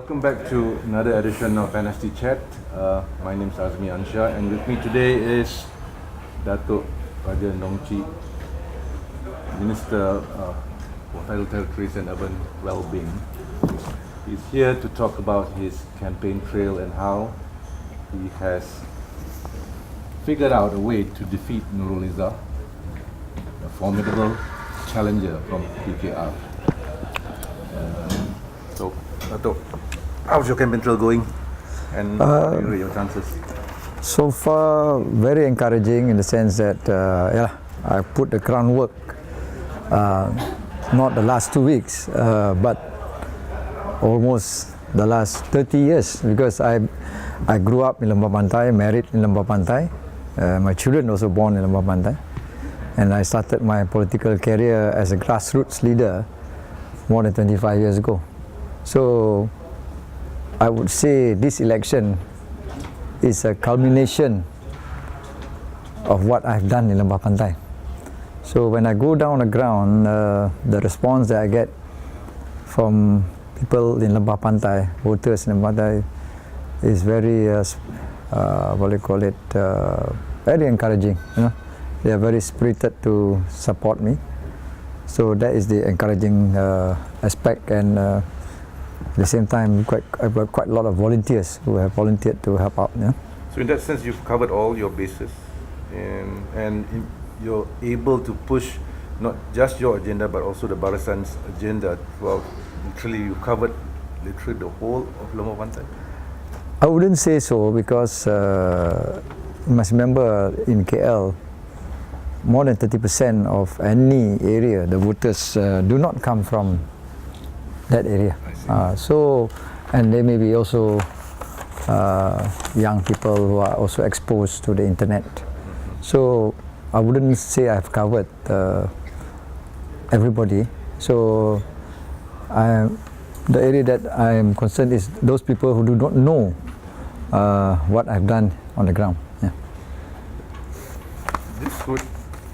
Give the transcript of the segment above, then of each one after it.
Welcome back to another edition of NST Chat. My name is Azmi Ansha, and with me today is Datuk Raja Nong Chik, Minister for Tidal Territories and Urban Wellbeing. He's here to talk about his campaign trail and how he has figured out a way to defeat Nurul Izzah, a formidable challenger from PKR. So, Datuk, how's your campaign trail going, and what are your chances? So far, very encouraging in the sense that I put the groundwork, not the last 2 weeks, but almost the last 30 years, because I grew up in Lembah Pantai, married in Lembah Pantai. My children also born in Lembah Pantai, and I started my political career as a grassroots leader more than 25 years ago. So I would say this election is a culmination of what I've done in Lembah Pantai. So when I go down the ground, the response that I get from people in Lembah Pantai, voters in Lembah Pantai, is very, very encouraging. You know, they are very spirited to support me. So that is the encouraging aspect, and at the same time, I've got quite a lot of volunteers who have volunteered to help out. Yeah? So in that sense, you've covered all your bases, and you're able to push not just your agenda but also the Barisan's agenda. Well, literally, you covered literally the whole of Lembah Pantai. I wouldn't say so, because you must remember in KL, more than 30% of any area, the voters do not come from that area. So, and they may be also young people who are also exposed to the internet. So I wouldn't say I've covered everybody. So the area that I am concerned is those people who do not know what I've done on the ground. Yeah. This would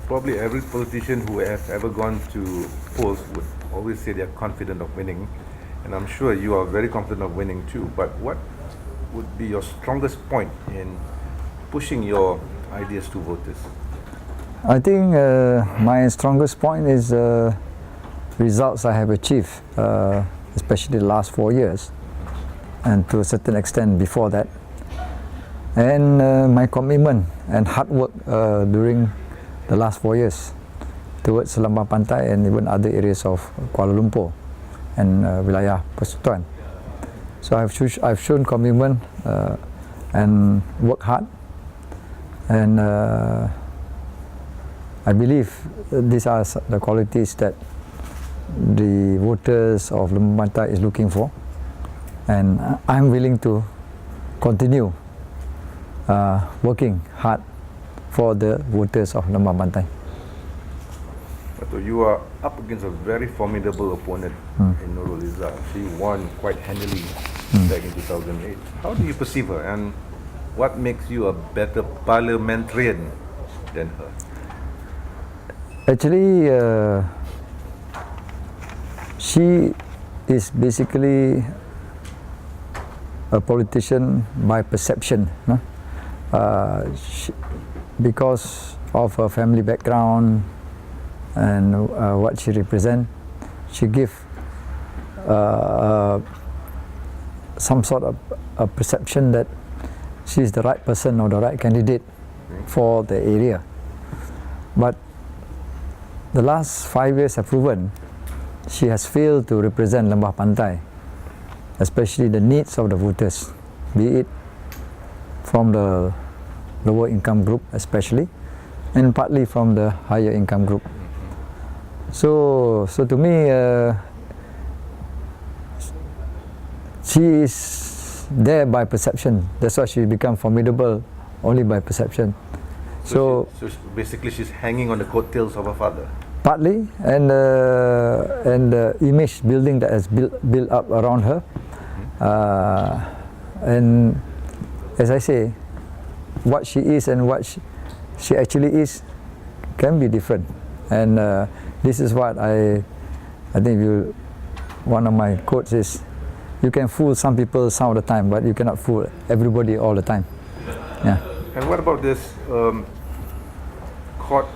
probably every politician who has ever gone to polls would always say they're confident of winning, and I'm sure you are very confident of winning too. But what would be your strongest point in pushing your ideas to voters? I think my strongest point is results I have achieved, especially the last 4 years, and to a certain extent before that, and my commitment and hard work during the last 4 years towards Lembah Pantai and even other areas of Kuala Lumpur and wilayah Persekutuan. So I've shown commitment and work hard, and I believe these are the qualities that the voters of Lembah Pantai is looking for, and I'm willing to continue working hard for the voters of Lembah Pantai. So you are up against a very formidable opponent in Nurul Izzah. She won quite handily back in 2008. How do you perceive her, and what makes you a better parliamentarian than her? Actually, she is basically a politician by perception, no? Because of her family background and what she represents, she gives some sort of a perception that she is the right person or the right candidate for the area. But the last 5 years have proven she has failed to represent Lembah Pantai, especially the needs of the voters, be it from the lower income group especially, and partly from the higher income group. So to me, she is there by perception. That's why she become formidable only by perception. So basically she's hanging on the coattails of her father. Partly, and the image building that has built up around her, and as I say, what she is and what she actually is can be different, and this is what I think one of my quotes is, you can fool some people some of the time, but you cannot fool everybody all the time. Yeah. And what about this court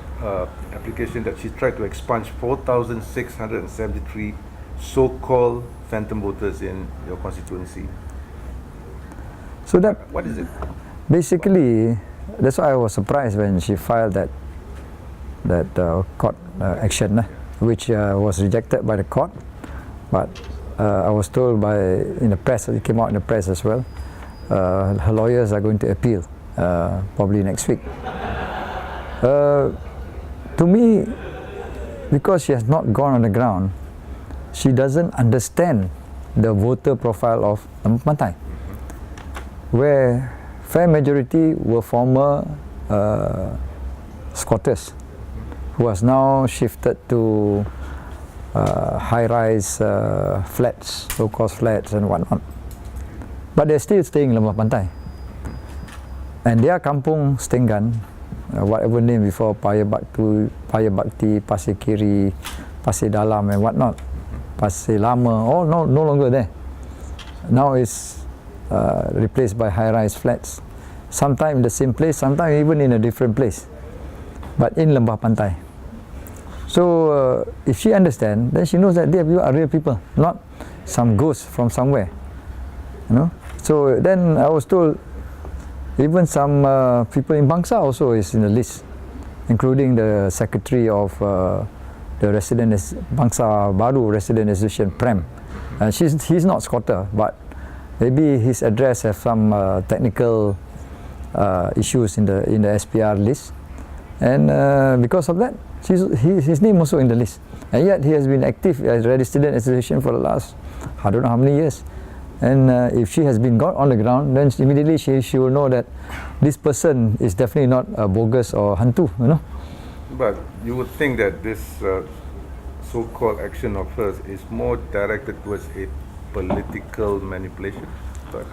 application that she tried to expunge 4,673 so-called phantom voters in your constituency? So that What is it? basically, that's why I was surprised when she filed that court action, which was rejected by the court. But I was told in the press, it came out in the press as well, her lawyers are going to appeal probably next week. To me, because she has not gone on the ground, she doesn't understand the voter profile of Lembah Pantai, where fair majority were former squatters who has now shifted to high-rise flats, low-cost flats and whatnot. But they're still staying in Lembah Pantai. And their kampung Stenggan, whatever name before, Paya Bakti, Pasir Kiri, Pasir Dalam and whatnot, Pasir Lama, all no longer there. Now it's replaced by high-rise flats. Sometimes in the same place, sometimes even in a different place, but in Lembah Pantai. So if she understands, then she knows that they are real people, not some ghosts from somewhere. You know. So then I was told even some people in Bangsa also is in the list, including the secretary of the resident Bangsa Baru Resident Association Prem. He's not squatter, but maybe his address has some technical issues in the SPR list, and because of that, his name also in the list. And yet he has been active as resident association for the last I don't know how many years. And if she has been got on the ground, then immediately she will know that this person is definitely not a bogus or hantu, you know. But you would think that this so-called action of hers is more directed towards a political manipulation, part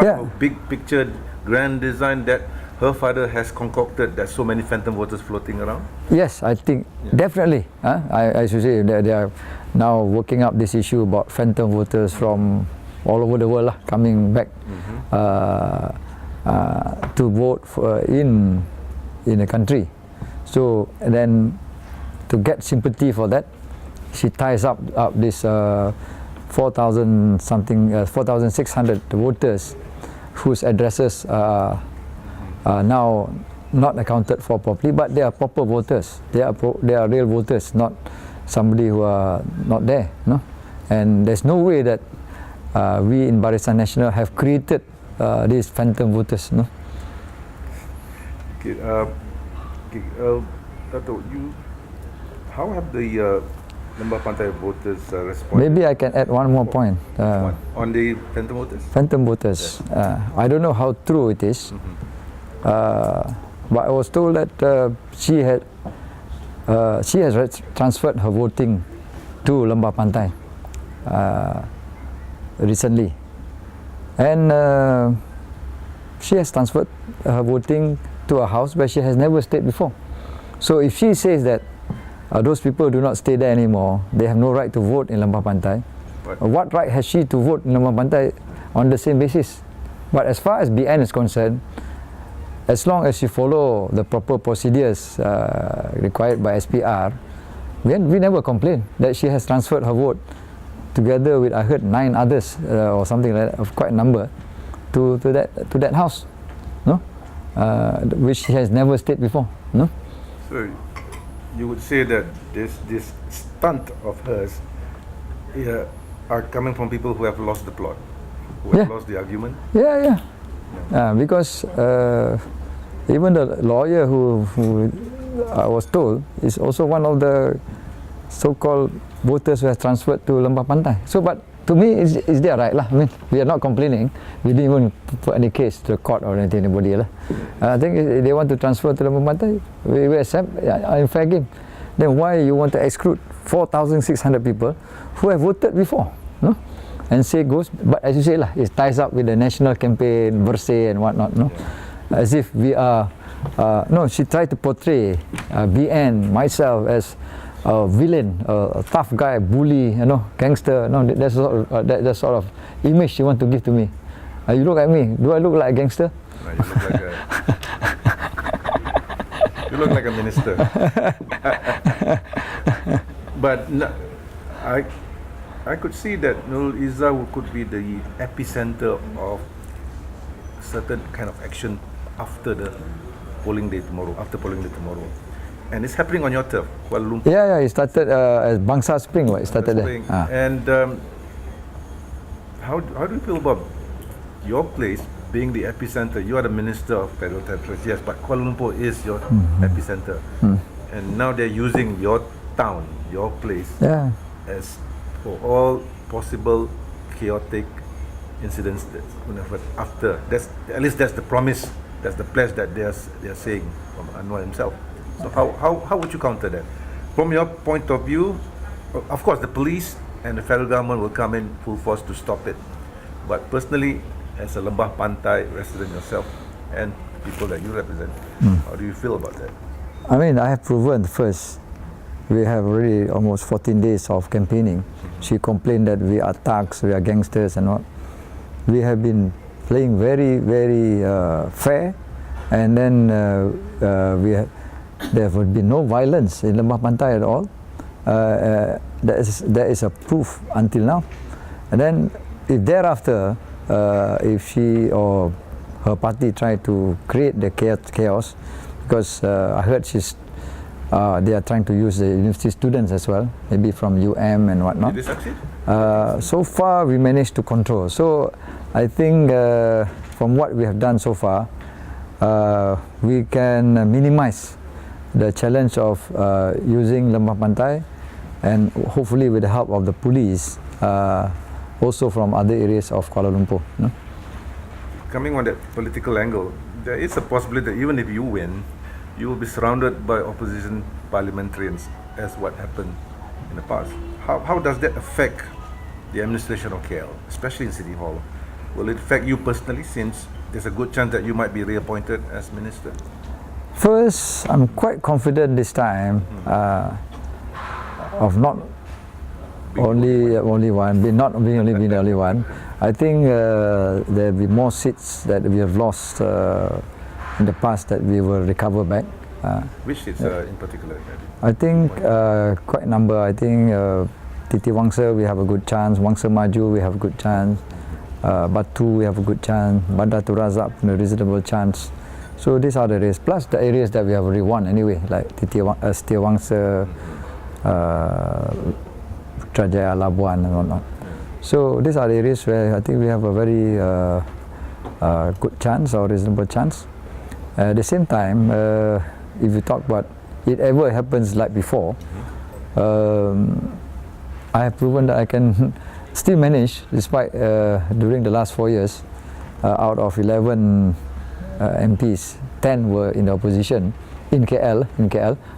of big picture, grand design that her father has concocted, that so many phantom voters floating around? Yes, I think definitely. I should say that they are now working up this issue about phantom voters from all over the world coming back to vote in the country. So then, to get sympathy for that, she ties up this 4,600 voters whose addresses are now not accounted for properly, but they are proper voters. They are real voters, not somebody who are not there. No, and there's no way that we in Barisan Nasional have created these phantom voters. No. Dato', how have the Lembah Pantai voters responded? Maybe I can add one more point. On the phantom voters? Phantom voters. I don't know how true it is, but I was told that she has transferred her voting to Lembah Pantai recently, and she has transferred her voting to a house where she has never stayed before. So if she says that those people do not stay there anymore, they have no right to vote in Lembah Pantai, what right has she to vote in Lembah Pantai on the same basis? But as far as BN is concerned, as long as you follow the proper procedures required by SPR, we never complain that she has transferred her vote together with, I heard, 9 others or something like that, of quite a number, to that house, no, which she has never stayed before, no. So you would say that this stunt of hers are coming from people who have lost the plot, who have lost the argument? Yeah. Because even the lawyer who I was told is also one of the so-called voters who has transferred to Lembah Pantai. So, but to me, is their right lah. I mean, we are not complaining. We didn't even put any case to the court or anything, anybody lah. I think if they want to transfer to Lembah Pantai, we accept. In fair game. Then why you want to exclude 4,600 people who have voted before, no? And say goes, but as you say lah, it ties up with the national campaign, Bersih and whatnot, no? As if we are, no, she tried to portray BN, myself, as a villain, a tough guy, bully, you know, gangster. No, that sort of image she want to give to me. You look at me. Do I look like a gangster? No, you look like a you look like a minister. But no, I could see that Nurul Izzah could be the epicenter of certain kind of action after the polling day tomorrow. And it's happening on your turf, Kuala Lumpur. Yeah, it started as Bangsa Spring. It started there. And how do you feel about your place being the epicenter? You are the Minister of Federal Territories, yes, but Kuala Lumpur is your epicenter. And now they're using your town, your place, as for all possible chaotic incidents that whenever after. That's at least that's the promise, that's the pledge that they're saying from Anwar himself. So how would you counter that? From your point of view, of course the police and the federal government will come in full force to stop it. But personally, as a Lembah Pantai resident yourself and people that you represent, how do you feel about that? I mean, I have proven first. We have already almost 14 days of campaigning. She complained that we are thugs, we are gangsters and what. We have been playing very, very fair, and then there will be no violence in Lembah Pantai at all. There is a proof until now. And then if thereafter, if she or her party try to create the chaos, because I heard they are trying to use the university students as well, maybe from UM and whatnot. Did they succeed? So far we managed to control. So I think from what we have done so far, we can minimize the challenge of using Lembah Pantai, and hopefully with the help of the police, also from other areas of Kuala Lumpur. No? Coming on that political angle, there is a possibility that even if you win, you will be surrounded by opposition parliamentarians, as what happened in the past. How does that affect the administration of KL, especially in City Hall? Will it affect you personally, since there's a good chance that you might be reappointed as minister? First, I'm quite confident this time of not only one, not being the only one. I think there will be more seats that we have lost in the past that we will recover back. Which seats in particular? I think quite a number. I think Titi Wangsa, we have a good chance. Wangsa Maju, we have a good chance. Batu, we have a good chance. Datuk Raja, a reasonable chance. So these are the areas, plus the areas that we have already won anyway, like Setia Wangsa, Putrajaya, Labuan and whatnot. So these are the areas where I think we have a very good chance or reasonable chance. At the same time, if you talk about it ever happens like before, I have proven that I can still manage, despite during the last 4 years, out of 11 MPs, 10 were in the opposition in KL.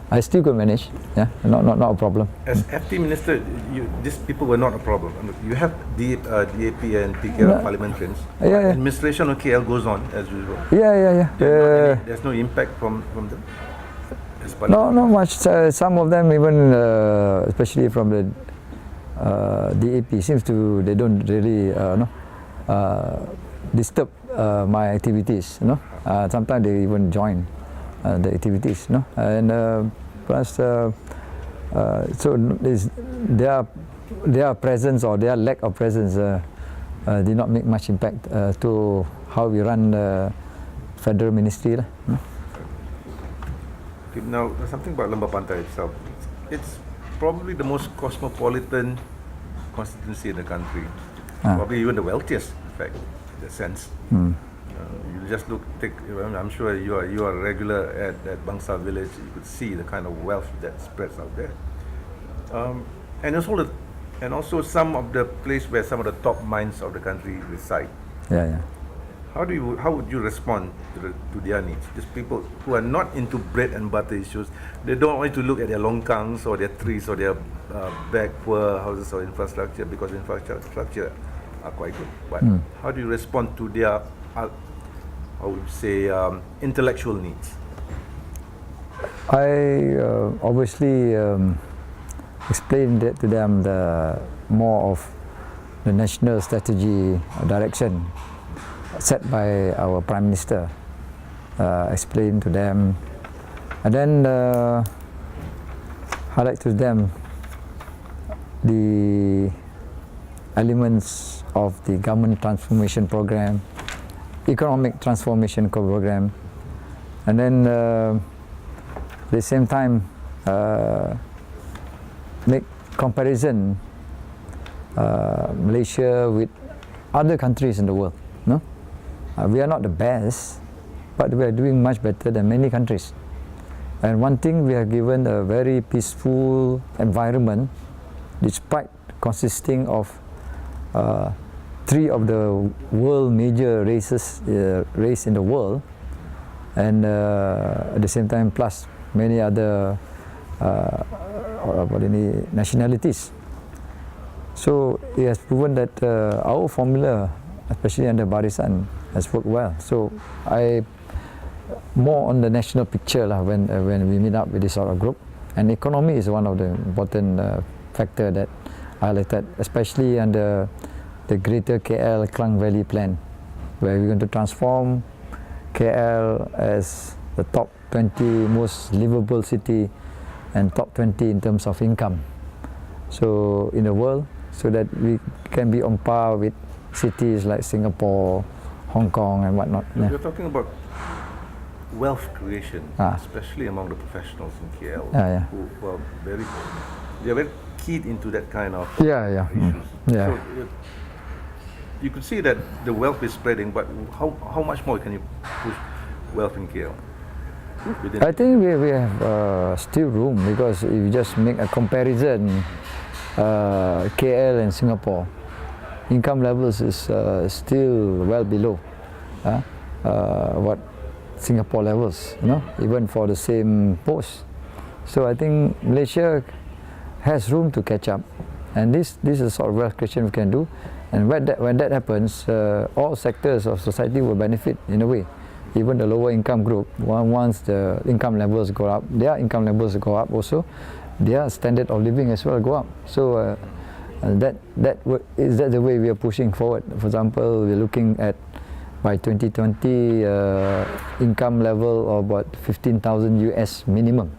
I still could manage. Yeah, not a problem. As FT Minister, these people were not a problem. You have DAP and PKL parliamentarians. Administration of KL goes on as usual. There's no impact from them. No, not much. Some of them, even especially from the DAP, seems to they don't really disturb my activities. Sometimes they even join the activities. And plus, so their presence or their lack of presence did not make much impact to how we run the federal ministry. Now, something about Lembah Pantai itself. It's probably the most cosmopolitan constituency in the country. Probably even the wealthiest, in fact, in that sense. You just I'm sure you are regular at Bangsa village. You could see the kind of wealth that spreads out there. And also some of the place where some of the top minds of the country reside. How would you respond to their needs? These people who are not into bread and butter issues, they don't want to look at their longkangs or their trees or their back poor houses or infrastructure, because infrastructure are quite good. But how do you respond to their, I would say, intellectual needs? I obviously explained that to them the more of the national strategy direction set by our Prime Minister, explain to them, and then highlight to them the elements of the government transformation program, economic transformation program, and then at the same time make comparison Malaysia with other countries in the world. No, we are not the best, but we are doing much better than many countries. And one thing, we are given a very peaceful environment, despite consisting of three of the world major race in the world, and at the same time plus many other nationalities. So it has proven that our formula, especially under Barisan, has worked well. So I more on the national picture when we meet up with this sort of group, and economy is one of the important factor that I highlighted, especially under the Greater KL Klang Valley plan, where we're going to transform KL as the top 20 most livable city and top 20 in terms of income. So in the world, so that we can be on par with cities like Singapore, Hong Kong and whatnot. Yeah. You're talking about wealth creation, especially among the professionals in KL, who are very keyed into that kind of issues. So you could see that the wealth is spreading, but how much more can you push wealth in KL? I think we have still room, because if you just make a comparison, KL and Singapore, income levels is still well below what Singapore levels, even for the same post. So I think Malaysia has room to catch up, and this is a sort of wealth creation we can do, and when that happens, all sectors of society will benefit in a way. Even the lower income group, once the income levels go up, their income levels go up also, their standard of living as well go up. So is that the way we are pushing forward. For example, we're looking at by 2020 income level of about 15,000 US minimum,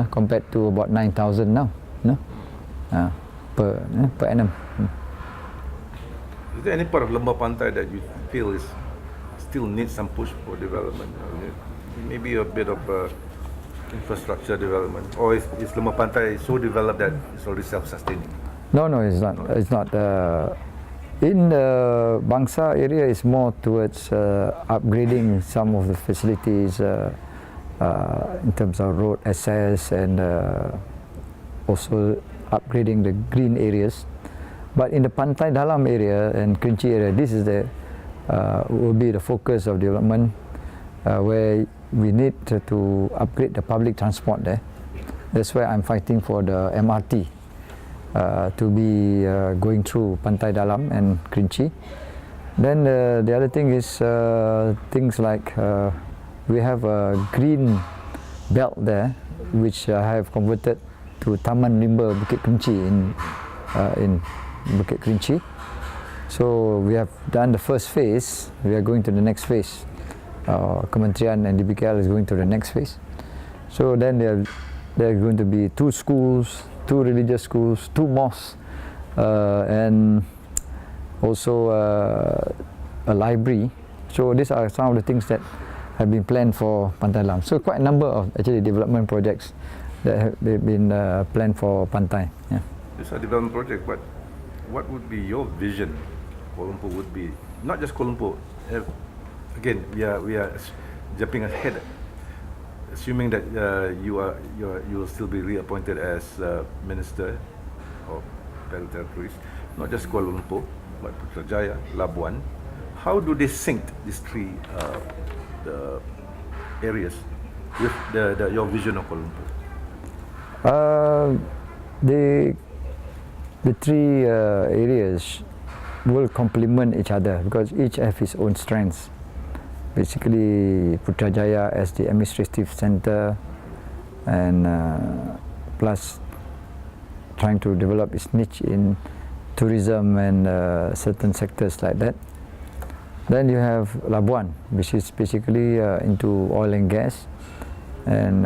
compared to about 9,000 now, per annum. Is there any part of Lembah Pantai that you feel is still needs some push for development? Maybe a bit of infrastructure development, or is Lembah Pantai so developed that it's already self-sustaining? No, it's not. It's not. In the Bangsa area, it's more towards upgrading some of the facilities in terms of road access, and also upgrading the green areas. But in the Pantai Dalam area and Kerinci area, this is will be the focus of development, where we need to upgrade the public transport there. That's why I'm fighting for the MRT to be going through Pantai Dalam and Kerinci. Then the other thing is things like we have a green belt there, which I have converted to Taman Rimba Bukit Kerinci in Bukit Kerinci. So we have done the first phase, we are going to the next phase. Kementerian and DBKL is going to the next phase. So then there are going to be 2 schools, 2 religious schools, 2 mosques, and also a library. So these are some of the things that have been planned for Pantai Dalam. So quite a number of actually development projects that have been planned for Pantai. Yeah. These are development projects, but what would be your vision? Kuala Lumpur would be not just Kuala Lumpur. Again, we are jumping ahead, assuming that you will still be reappointed as Minister of Territories, not just Kuala Lumpur, but Putrajaya, Labuan. How do they sync these 3 the areas with your vision of Kuala Lumpur? The 3 areas will complement each other, because each have its own strengths. Basically, Putrajaya as the administrative center, and plus trying to develop its niche in tourism and certain sectors like that. Then you have Labuan, which is basically into oil and gas and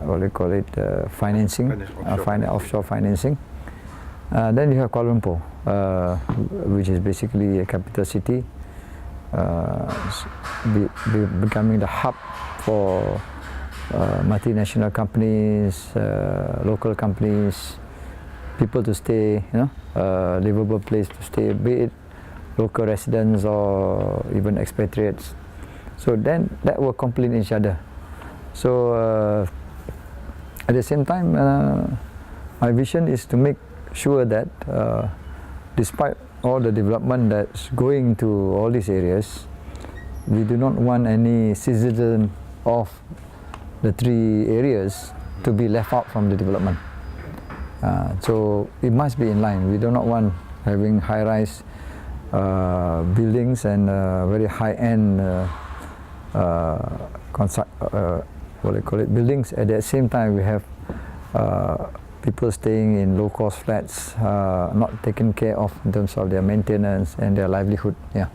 what do you call it, financing, offshore financing. Then you have Kuala Lumpur, which is basically a capital city, becoming the hub for multinational companies, local companies, people to stay, livable place to stay, be it local residents or even expatriates. So then that will complement each other. So at the same time, my vision is to make sure that despite all the development that's going to all these areas, we do not want any citizen of the three areas to be left out from the development. So it must be in line. We do not want having high-rise buildings and very high-end buildings. At the same time, we have people staying in low-cost flats, not taken care of in terms of their maintenance and their livelihood. Yeah.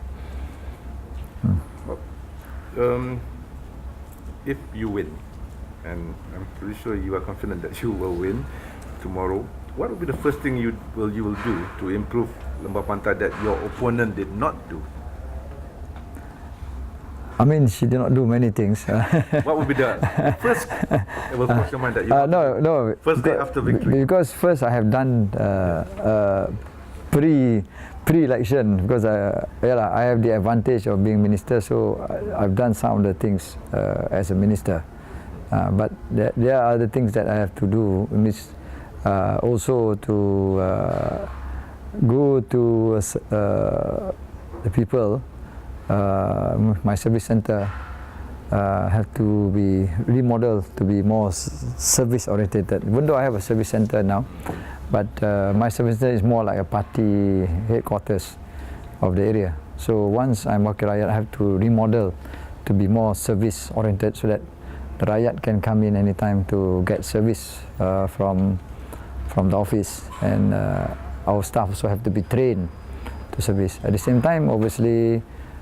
If you win, and I'm pretty sure you are confident that you will win tomorrow, what will be the first thing you will do to improve Lembah Pantai that your opponent did not do? I mean, she did not do many things. What would be the first that will cross your mind that you no, first day after victory? Because first I have done pre-election, because I have the advantage of being minister, so I've done some of the things as a minister. But there are other things that I have to do, also to go to the people. My service center have to be remodeled to be more service oriented. Even though I have a service center now, but my service center is more like a party headquarters of the area. So once I'm Wakil Rakyat, I have to remodel to be more service oriented, so that the Rakyat can come in anytime to get service from the office, and our staff also have to be trained to service. At the same time, obviously,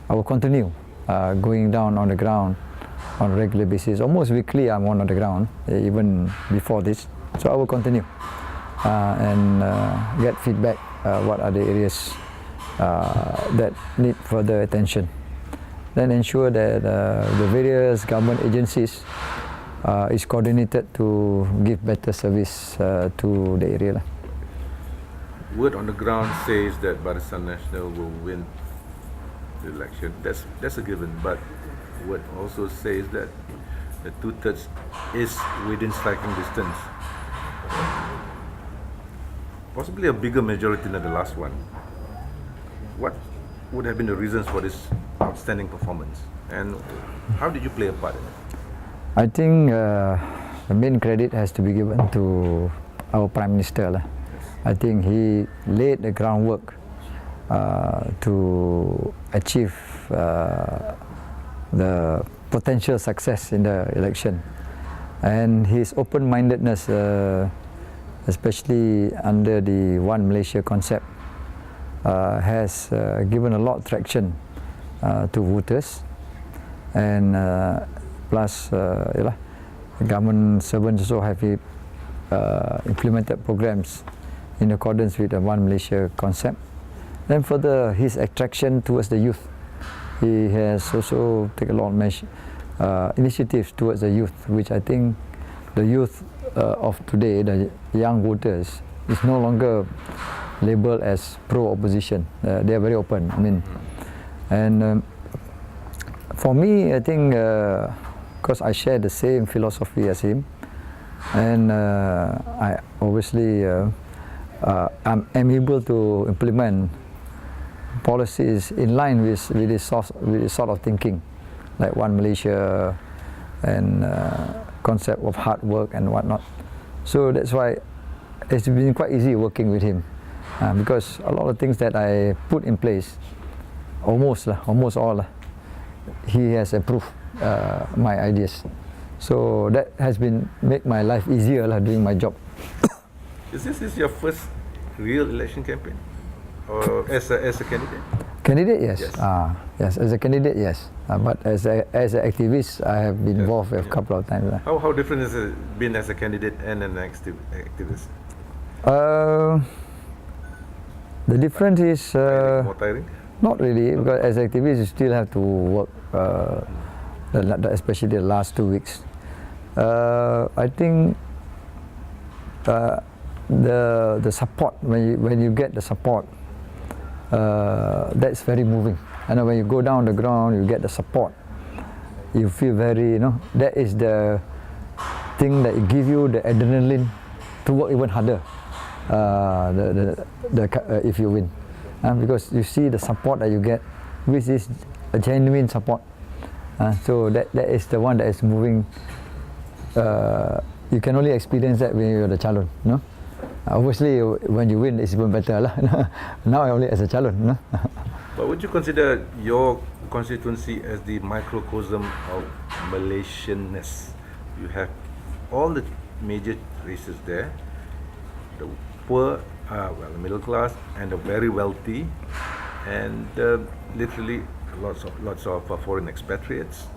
I will continue going down on the ground on a regular basis. Almost weekly I'm on the ground, even before this. So I will continue and get feedback, what are the areas that need further attention. Then ensure that the various government agencies is coordinated to give better service to the area. Word on the ground says that Barisan Nasional will win the election. That's a given, but word also says that the 2/3 is within striking distance. Possibly a bigger majority than the last one. What would have been the reasons for this outstanding performance, and how did you play a part in it? I think the main credit has to be given to our Prime Minister. I think he laid the groundwork to achieve the potential success in the election, and his open-mindedness, especially under the One Malaysia concept, has given a lot of traction to voters, and plus government servants also have implemented programs in accordance with the One Malaysia concept. Then further, his attraction towards the youth, he has also taken a lot of initiatives towards the youth, which I think the youth of today, the young voters, is no longer labeled as pro-opposition. They are very open. I mean, and for me, I think because I share the same philosophy as him, and I obviously I'm able to implement policies in line with this sort of thinking, like One Malaysia and concept of hard work and whatnot. So that's why it's been quite easy working with him, because a lot of things that I put in place, almost all, he has approved my ideas. So that has been make my life easier doing my job. Is this your first real election campaign, or as a candidate? Candidate, yes. Yes. Yes, as a candidate, yes. But as an activist, I have been involved a couple of times. How different has it been as a candidate and an activist? The difference is More tiring? not really, because as activists you still have to work, especially the last 2 weeks. I think the support, when you get the support, that's very moving. And when you go down the ground, you get the support. You feel very, that is the thing that give you the adrenaline to work even harder. If you win, because you see the support that you get, which is a genuine support. So that is the one that is moving. You can only experience that when you're the calon, no? Obviously, when you win, it's even better lah. Now only as a calon, no? But would you consider your constituency as the microcosm of Malaysianness? You have all the major races there, the poor, the middle class, and the very wealthy, and literally lots of foreign expatriates.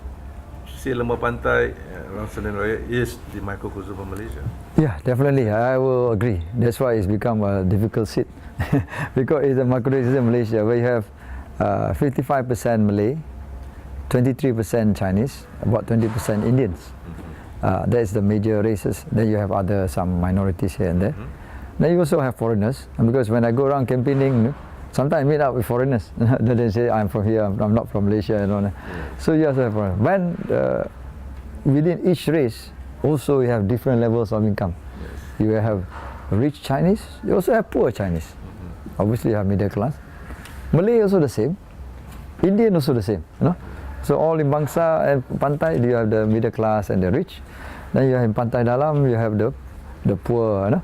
Say Lembah Pantai around Senin Raya is the microcosm of Malaysia. Yeah, definitely, I will agree. That's why it's become a difficult seat, because it's a microcosm of Malaysia where you have 55% Malay, 23% Chinese, about 20% Indians. That's the major races. Then you have some minorities here and there. Then you also have foreigners, and because when I go around campaigning, sometimes I meet up with foreigners. Then they say, I'm from here, I'm not from Malaysia, and all that. So you also have foreigners. When within each race, also you have different levels of income. You have rich Chinese, you also have poor Chinese. Obviously you have middle class. Malay also the same, Indian also the same. So all in Bangsa and Pantai, you have the middle class and the rich. Then you have in Pantai Dalam, you have the poor.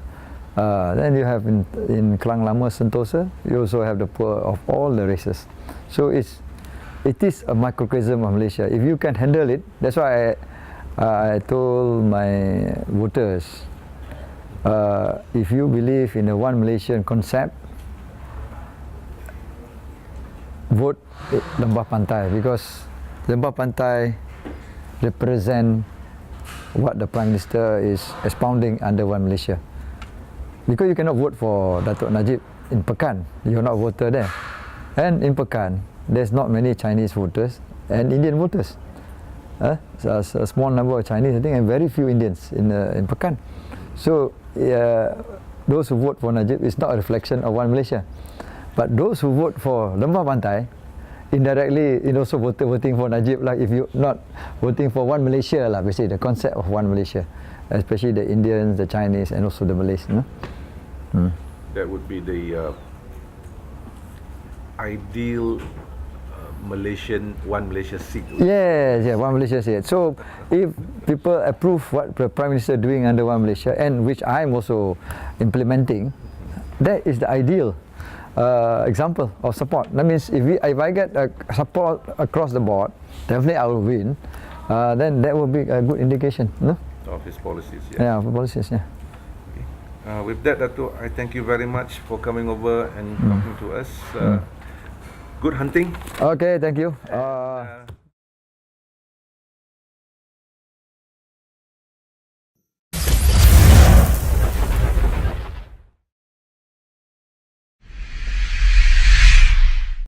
Then you have in Klang Lama, Sentosa, you also have the poor of all the races. So it is a microcosm of Malaysia. If you can handle it, that's why I told my voters, if you believe in the one Malaysian concept, vote Lembah Pantai, because Lembah Pantai represent what the Prime Minister is expounding under One Malaysia. Because you cannot vote for Datuk Najib in Pekan, you're not a voter there. And in Pekan, there's not many Chinese voters and Indian voters. So a small number of Chinese, I think, and very few Indians in Pekan. So those who vote for Najib is not a reflection of One Malaysia. But those who vote for Lembah Pantai, indirectly also voting for Najib, like if you're not voting for One Malaysia, basically the concept of One Malaysia, especially the Indians, the Chinese, and also the Malays. That would be the ideal Malaysian One Malaysia seat. Yes, One Malaysia seat. So if people approve what the Prime Minister doing under One Malaysia, and which I'm also implementing, that is the ideal example of support. That means if I get support across the board, definitely I will win. Then that will be a good indication, of his policies. Yeah, of policies. Yeah. Okay. With that, Dato', I thank you very much for coming over and talking to us. Good hunting. Okay, thank you.